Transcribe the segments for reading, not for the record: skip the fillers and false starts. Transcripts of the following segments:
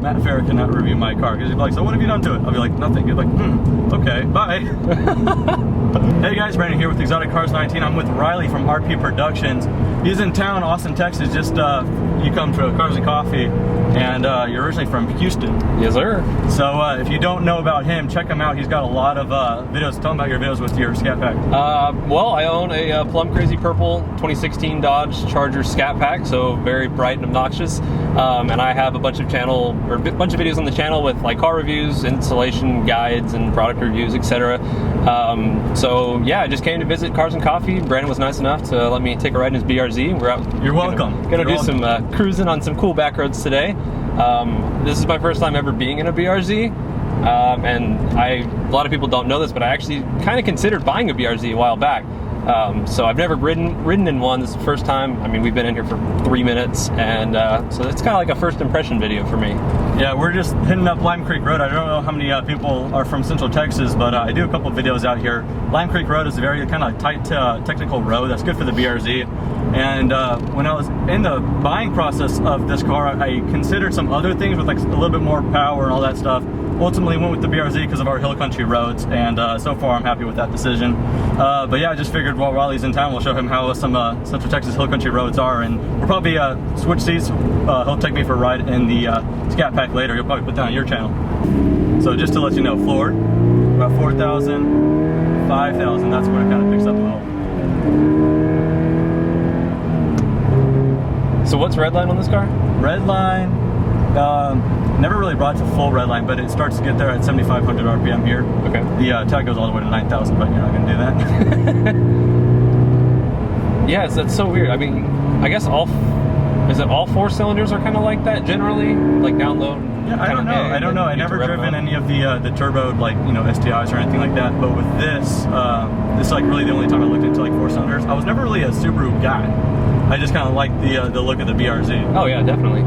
Matt Farah cannot review my car, because he'd be like, so what have you done to it? I'll be like, nothing. He'd be like, okay, bye. Hey guys, Brandon here with Exotic Cars 19. I'm with Riley from RP Productions. He's in town, Austin, Texas. Just you come to Cars and Coffee, and you're originally from Houston. Yes, sir. So if you don't know about him, check him out. He's got a lot of videos. Tell him about your videos with your Scat Pack. Well, I own a plum crazy purple 2016 Dodge Charger Scat Pack, so very bright and obnoxious. And I have a bunch of videos on the channel with like car reviews, installation guides, and product reviews, etc. So yeah, I just came to visit Cars and Coffee. Brandon was nice enough to let me take a ride in his BRZ. We're out. You're welcome. Gonna do some cruising on some cool back roads today. This is my first time ever being in a BRZ. And a lot of people don't know this, but I actually kind of considered buying a BRZ a while back. So I've never ridden in one. This is the first time. I mean, we've been in here for 3 minutes, and so it's kind of like a first impression video for me. Yeah, we're just hitting up Lime Creek Road. I don't know how many people are from Central Texas, but I do a couple of videos out here. Lime Creek Road is a very kind of tight, technical road that's good for the BRZ. And when I was in the buying process of this car, I considered some other things with like a little bit more power and all that stuff. Ultimately went with the BRZ because of our hill country roads, and so far I'm happy with that decision. But yeah, I just figured while Riley's in town, we'll show him how some Central Texas hill country roads are, and we'll probably switch seats. He'll take me for a ride in the Scat Pack later. He'll probably put that on your channel. So just to let you know, floor, about 4,000, 5,000, that's where it kind of picks up a little. So what's redline on this car? Redline, never really brought to full redline, but it starts to get there at 7,500 RPM here. Okay. The tag goes all the way to 9,000, but you're not gonna do that. Yes, that's so weird. I mean, I guess is it all 4 cylinders are kind of like that generally, like down low? Yeah, I don't know. I don't know. I never driven any of the turbo, like, you know, STIs or anything like that. But with this, this is like really the only time I looked into like 4 cylinders. I was never really a Subaru guy. I just kind of liked the look of the BRZ. Oh yeah, definitely.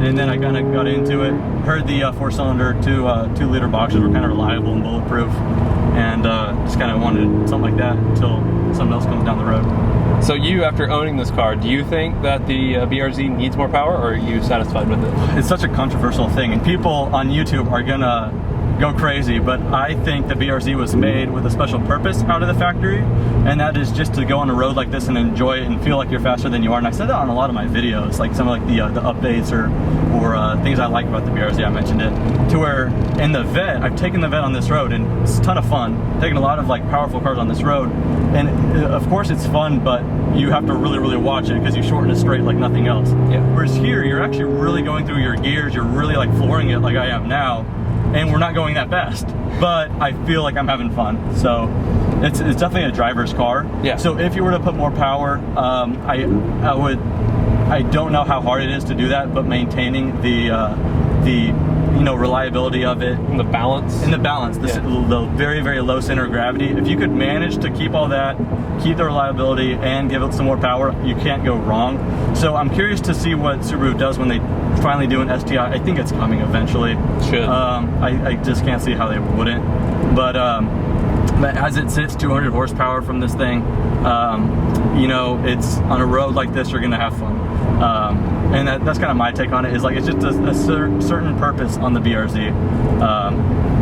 And then I kind of got into it. Heard the 4-cylinder, 2-liter boxes were kind of reliable and bulletproof, and just kind of wanted something like that until something else comes down the road. So you, after owning this car, do you think that the BRZ needs more power, or are you satisfied with it? It's such a controversial thing, and people on YouTube are gonna go crazy, but I think the BRZ was made with a special purpose out of the factory, and that is just to go on a road like this and enjoy it and feel like you're faster than you are. And I said that on a lot of my videos, like some of like the updates or things I like about the BRZ. I mentioned it to where in the vet, I've taken the vet on this road, and it's a ton of fun. Taking a lot of like powerful cars on this road, and of course it's fun, but you have to really watch it because you shorten it straight like nothing else. Yeah. Whereas here, you're actually really going through your gears. You're really like flooring it like I am now. And we're not going that fast, but I feel like I'm having fun. So it's definitely a driver's car. Yeah. So if you were to put more power, I don't know how hard it is to do that, but maintaining the you know, reliability of it. And the balance. And the balance, the very low center of gravity. If you could manage to keep all that, keep the reliability, and give it some more power, you can't go wrong. So I'm curious to see what Subaru does when they finally do an STI. I think it's coming eventually. Should. I just can't see how they wouldn't. But as it sits, 200 horsepower from this thing, you know, it's on a road like this, you're gonna have fun. And that's kind of my take on it, is like, it's just a certain purpose on the BRZ.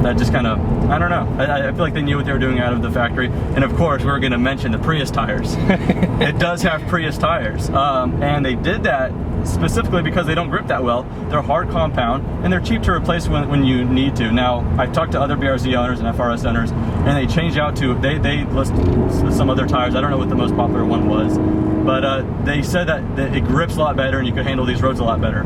That just kind of, I don't know. I feel like they knew what they were doing out of the factory. And of course, we were gonna mention the Prius tires. It does have Prius tires. And they did that specifically because they don't grip that well. They're hard compound, and they're cheap to replace when you need to. Now, I've talked to other BRZ owners and FRS owners, and they change out to, they list some other tires. I don't know what the most popular one was, but they said that it grips a lot better and you could handle these roads a lot better.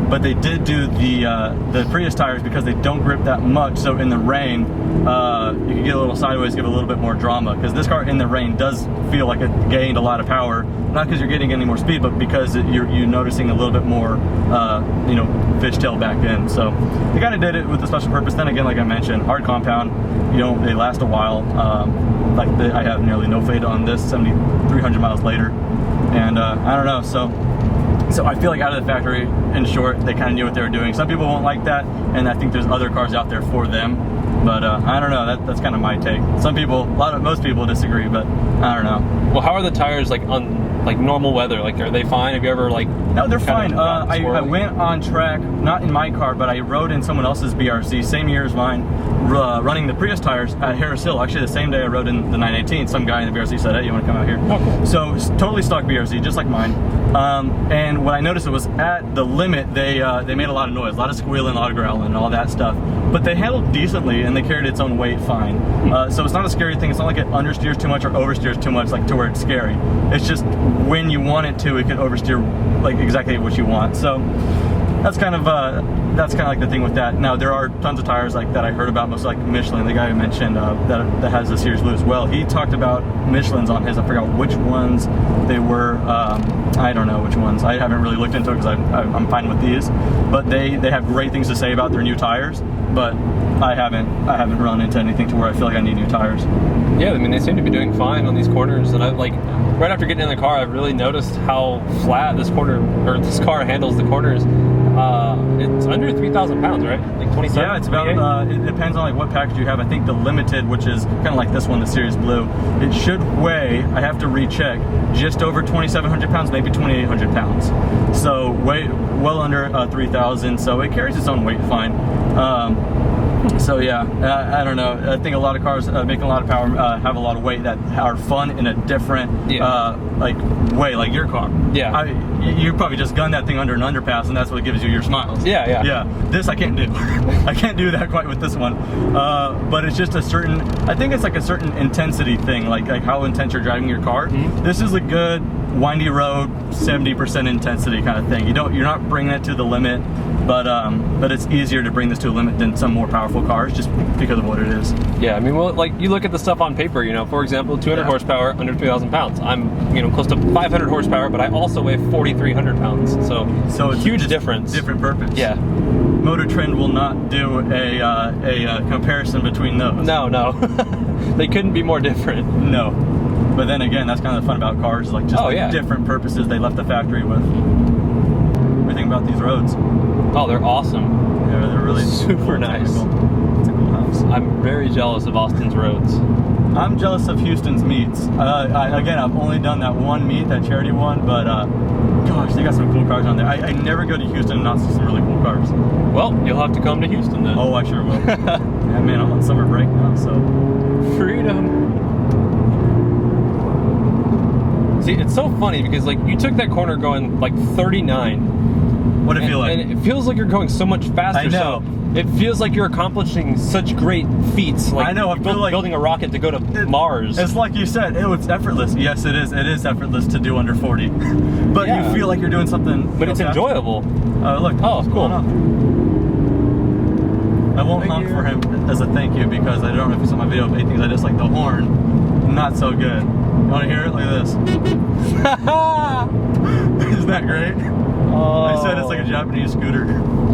But they did do the Prius tires because they don't grip that much, so in the rain, you can get a little sideways, give a little bit more drama, because this car in the rain does feel like it gained a lot of power, not because you're getting any more speed, but because you're noticing a little bit more, you know, fishtail back in. So they kind of did it with a special purpose. Then again, like I mentioned, hard compound, you know, they last a while. Like I have nearly no fade on this 7,300 miles later, and I don't know. So I feel like out of the factory, in short, they kind of knew what they were doing. Some people won't like that, and I think there's other cars out there for them. But I don't know, that's kind of my take. Some people, most people disagree, but I don't know. Well, how are the tires like on like normal weather? Like, are they fine? Have you ever like? No, they're fine. I swirly? went on track, not in my car, but I rode in someone else's BRZ, same year as mine, running the Prius tires at Harris Hill. Actually, the same day I rode in the 918, some guy in the BRZ said, hey, you want to come out here? Oh, cool. So totally stock BRZ, just like mine. And what I noticed was at the limit, they made a lot of noise, a lot of squealing, a lot of growling, and all that stuff. But they handled decently, and they carried its own weight fine. So it's not a scary thing. It's not like it understeers too much or oversteers too much, like to where it's scary. It's just when you want it to, it can oversteer like exactly what you want. So that's kind of like the thing with that. Now there are tons of tires like that I heard about, most like Michelin. The guy who mentioned that has the Series Blue as well. He talked about Michelin's on his. I forgot which ones they were. I don't know which ones. I haven't really looked into it because I'm fine with these. But they have great things to say about their new tires. But I haven't run into anything to where I feel like I need new tires. Yeah, I mean they seem to be doing fine on these corners, and I like right after getting in the car, I've really noticed how flat this car handles the corners. It's under 3,000 pounds, right? Like 27? Yeah, it's about, it depends on like what package you have. I think the Limited, which is kind of like this one, the Series Blue, it should weigh, I have to recheck, just over 2,700 pounds, maybe 2,800 pounds. So well under 3,000, so it carries its own weight fine. So yeah, I don't know. I think a lot of cars making a lot of power have a lot of weight that are fun in a different like way, like your car. Yeah. You probably just gun that thing under an underpass, and that's what gives you your smiles. Yeah. This I can't do. I can't do that quite with this one. But it's just a certain. I think it's like a certain intensity thing, like how intense you're driving your car. Mm-hmm. This is a good windy road, 70% intensity kind of thing. You're not bringing it to the limit, but it's easier to bring this to a limit than some more powerful cars just because of what it is. Yeah, I mean, well, like you look at the stuff on paper, you know, for example, 200 horsepower, under 3,000 pounds. I'm, you know, close to 500 horsepower, but I also weigh 4,300 pounds. So it's a huge difference. Different purpose. Yeah. Motor Trend will not do a comparison between those. No. They couldn't be more different. No. But then again, that's kind of the fun about cars, like just different purposes they left the factory with. What do you think about these roads? Oh, they're awesome. Yeah, they're really super nice. It's a cool house. I'm very jealous of Austin's roads. I'm jealous of Houston's meets. Again, I've only done that one meet, that charity one, but gosh, they got some cool cars on there. I never go to Houston and not see some really cool cars. Well, you'll have to come to Houston then. Oh, I sure will. Yeah, man, I'm on summer break now, so. Freedom. See, it's so funny because like you took that corner going like 39. What did it feel like? And it feels like you're going so much faster. I know. So it feels like you're accomplishing such great feats. Like I know. I feel like building a rocket to go to Mars. It's like you said. It's effortless. Yes, it is. It is effortless to do under 40. But you feel like you're doing something. But it's enjoyable. Look. Oh, cool. I won't honk for him as a thank you because I don't know if you saw my video of 8 things I just like the horn. Not so good. You want to hear it? Look at this. Isn't that great? Oh. I said it's like a Japanese scooter.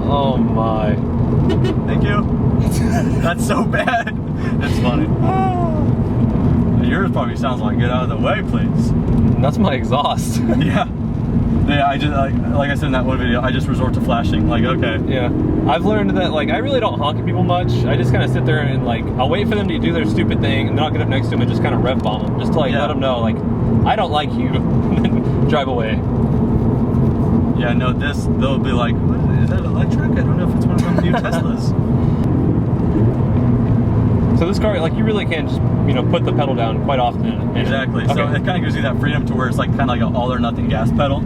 Oh my. Thank you. That's so bad. It's funny. Yours probably sounds like get out of the way, please. That's my exhaust. Yeah. Yeah, I just like I said in that one video, I just resort to flashing. Like, okay. Yeah, I've learned that like I really don't honk at people much. I just kind of sit there and like I'll wait for them to do their stupid thing, and then I'll get up next to them and just kind of rev bomb them, just to like let them know like I don't like you, and then drive away. Yeah, no, they'll be like, is that electric? I don't know if it's one of them new Teslas. So this car, like, you really can just, you know, put the pedal down quite often. And, exactly. Okay. So it kind of gives you that freedom to where it's like kind of like an all or nothing gas pedal.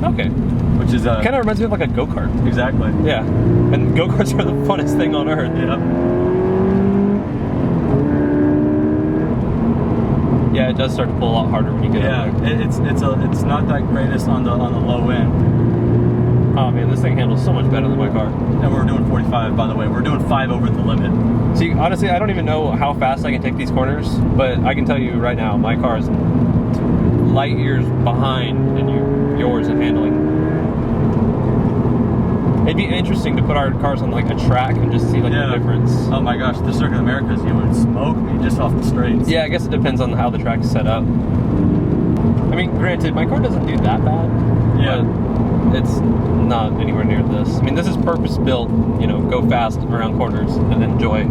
Okay. Which is kind of reminds me of like a go-kart. Exactly. Yeah. And go-karts are the funnest thing on earth. Yep. Yeah, it does start to pull a lot harder when you get up there. It's not that greatest on the low end. Oh man, this thing handles so much better than my car. And we're doing 45, by the way. We're doing 5 over the limit. See, honestly, I don't even know how fast I can take these corners, but I can tell you right now, my car is light years behind in yours in handling. It'd be interesting to put our cars on like a track and just see like the difference. Oh my gosh, the Circuit of the Americas, you would smoke me just off the straights. Yeah, I guess it depends on how the track's set up. I mean, granted, my car doesn't do that bad. Yeah. But it's not anywhere near this. I mean, this is purpose built, you know, go fast around corners and enjoy.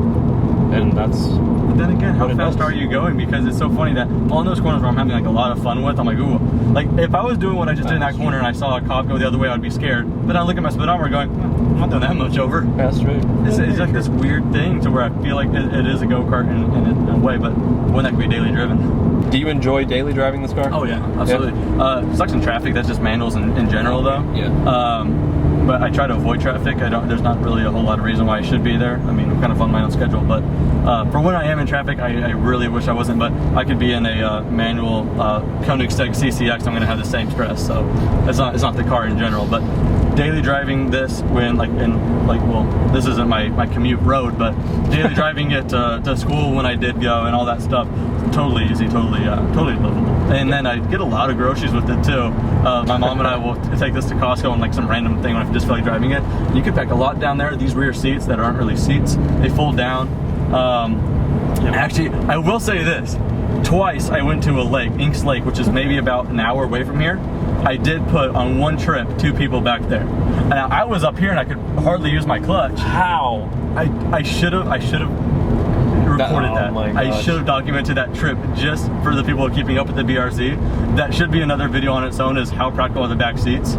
and that's. But then again, how what it fast does. are you going? Because it's so funny that on those corners where I'm having like a lot of fun with, I'm like, ooh, like if I was doing what I just did in that corner and I saw a cop go the other way, I'd be scared. But I look at my speedometer going, I'm not doing that much over. That's right. It's like this weird thing to where I feel like it is a go-kart in a way, but when that could be daily driven. Do you enjoy daily driving this car? Oh yeah, absolutely. Sucks in traffic. That's just manuals in general, though. Yeah. But I try to avoid traffic. There's not really a whole lot of reason why I should be there. I mean, I'm kind of on my own schedule, but for when I am in traffic, I really wish I wasn't. But I could be in a manual Koenigsegg CCX. I'm going to have the same stress. So it's not the car in general, but daily driving this when well, this isn't my commute road, but daily driving it to school when I did go and all that stuff, totally easy, totally livable. And then I get a lot of groceries with it too. My mom and I will take this to Costco and like some random thing when I just feel like driving it. You can pack a lot down there. These rear seats that aren't really seats, they fold down. Actually, I will say this. Twice I went to a lake, Inks Lake, which is maybe about an hour away from here. I did put on one trip 2 people back there. And I was up here and I could hardly use my clutch. How? I should have reported that. My I gosh. should have documented that trip just for the people keeping up with the BRZ. That should be another video on its own, is how practical are the back seats.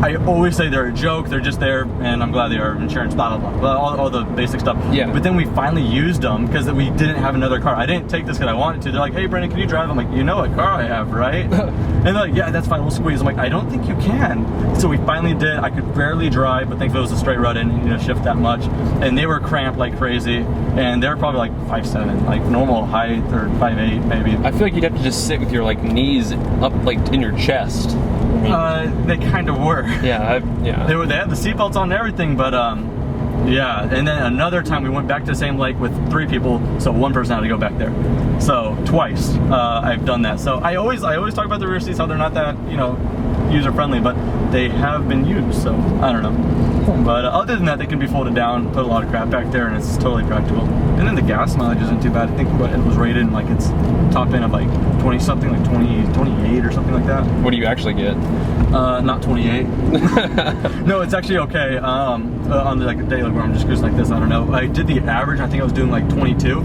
I always say they're a joke, they're just there, and I'm glad they are. Insurance, blah, blah, blah, all the basic stuff. Yeah. But then we finally used them because we didn't have another car. I didn't take this because I wanted to. They're like, hey, Brandon, can you drive? I'm like, you know what car I have, right? And they're like, yeah, that's fine, we'll squeeze. I'm like, I don't think you can. So we finally did. I could barely drive, but thankfully it was a straight rut and shift that much. And they were cramped like crazy, and they were probably like 5'7", like normal height, or 5'8", maybe. I feel like you'd have to just sit with your like knees up like in your chest. They kind of were. Yeah, They had the seatbelts on and everything, but yeah. And then another time we went back to the same lake with 3 people, so one person had to go back there. So twice I've done that. So I always talk about the rear seats, how they're not that user friendly, but they have been used. So I don't know. But other than that, they can be folded down, put a lot of crap back there, and it's totally practical. And then the gas mileage isn't too bad. I think what it was rated, like it's top end of like 20 something, like 28 or something like that. What do you actually get? Not 28. No, it's actually okay. On the, like a day like where I'm just cruising like this, I don't know. I did the average. I think I was doing like 22,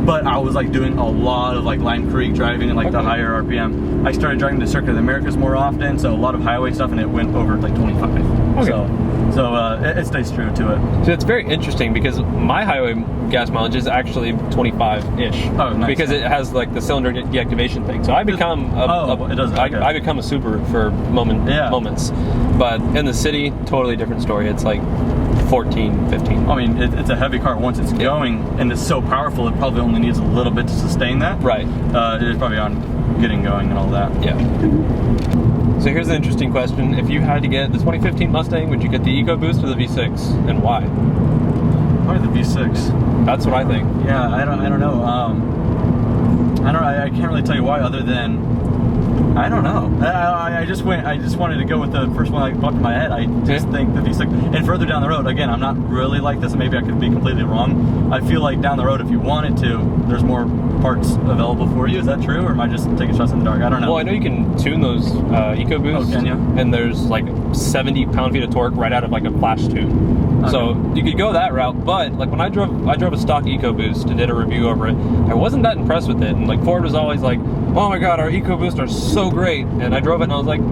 but I was like doing a lot of like Lime Creek driving and like the higher RPM. I started driving the Circuit of the Americas more often, so a lot of highway stuff, and it went over like 25. Okay. So it stays true to it. So it's very interesting because my highway gas mileage is actually 25-ish. Oh, nice. Because it has like the cylinder deactivation thing. So I become it does. Okay. I become a Subaru for moments. But in the city, totally different story. It's like 14, 15. I mean, it's a heavy car once it's going, and it's so powerful, it probably only needs a little bit to sustain that. Right. It's probably on getting going and all that. Yeah. So here's an interesting question. If you had to get the 2015 Mustang, would you get the EcoBoost or the V6, and why? Probably the V6. That's what I think. Yeah, I don't know. I can't really tell you why, other than I don't know. I just wanted to go with the first one that popped in my head. I just think the V6. And further down the road, again, I'm not really like this, and maybe I could be completely wrong. I feel like down the road, if you wanted to, there's more parts available for you. Is that true, or am I just taking shots in the dark? I don't know. Well, I know you can tune those EcoBoosts. Oh, can you? And there's like 70 pound-feet of torque right out of like a flash tune. Okay. So you could go that route, but like when I drove a stock EcoBoost and did a review over it, I wasn't that impressed with it. And like Ford was always like, oh my god, our EcoBoosts are so great. And I drove it and I was like,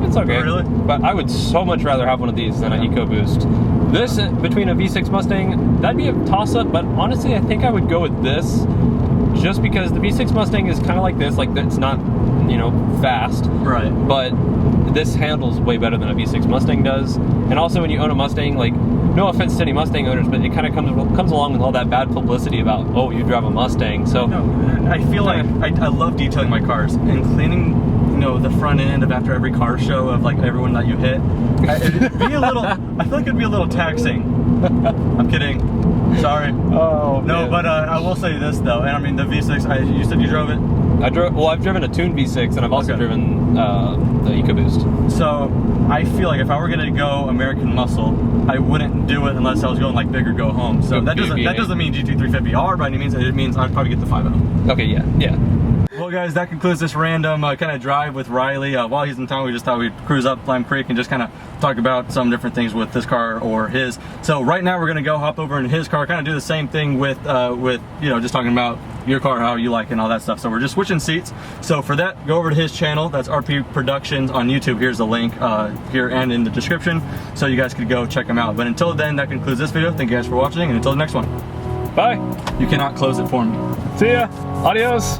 it's okay. Oh, really? But I would so much rather have one of these than an EcoBoost. This, between a V6 Mustang, that'd be a toss-up, but honestly, I think I would go with this just because the V6 Mustang is kind of like this, like it's not, fast. Right. But this handles way better than a V6 Mustang does. And also when you own a Mustang, like, no offense to any Mustang owners, but it kind of comes along with all that bad publicity about, oh, you drive a Mustang. So no, I feel like I love detailing my cars and cleaning, the front end of after every car show of like everyone that you hit. It'd be a little. I feel like it'd be a little taxing. I'm kidding. Sorry. Oh no, man. But I will say this though, and I mean the V6. You said you drove it. I've driven a tuned V6, and I've also driven the EcoBoost. So I feel like if I were gonna go American Muscle, I wouldn't do it unless I was going like big or go home. So that doesn't mean GT350R by any means. It means I'd probably get the 5.0. Okay, yeah. Well, guys, that concludes this random kind of drive with Riley. While he's in town, we just thought we'd cruise up Lime Creek and just kind of talk about some different things with this car or his. So right now we're gonna go hop over in his car, kind of do the same thing with you know, just talking about your car, how you like it and all that stuff. So we're just switching seats. So for that, go over to his channel. That's RP Productions on YouTube. Here's the link here and in the description, so you guys could go check him out. But until then, that concludes this video. Thank you guys for watching, and until the next one. Bye. You cannot close it for me. See ya. Adios.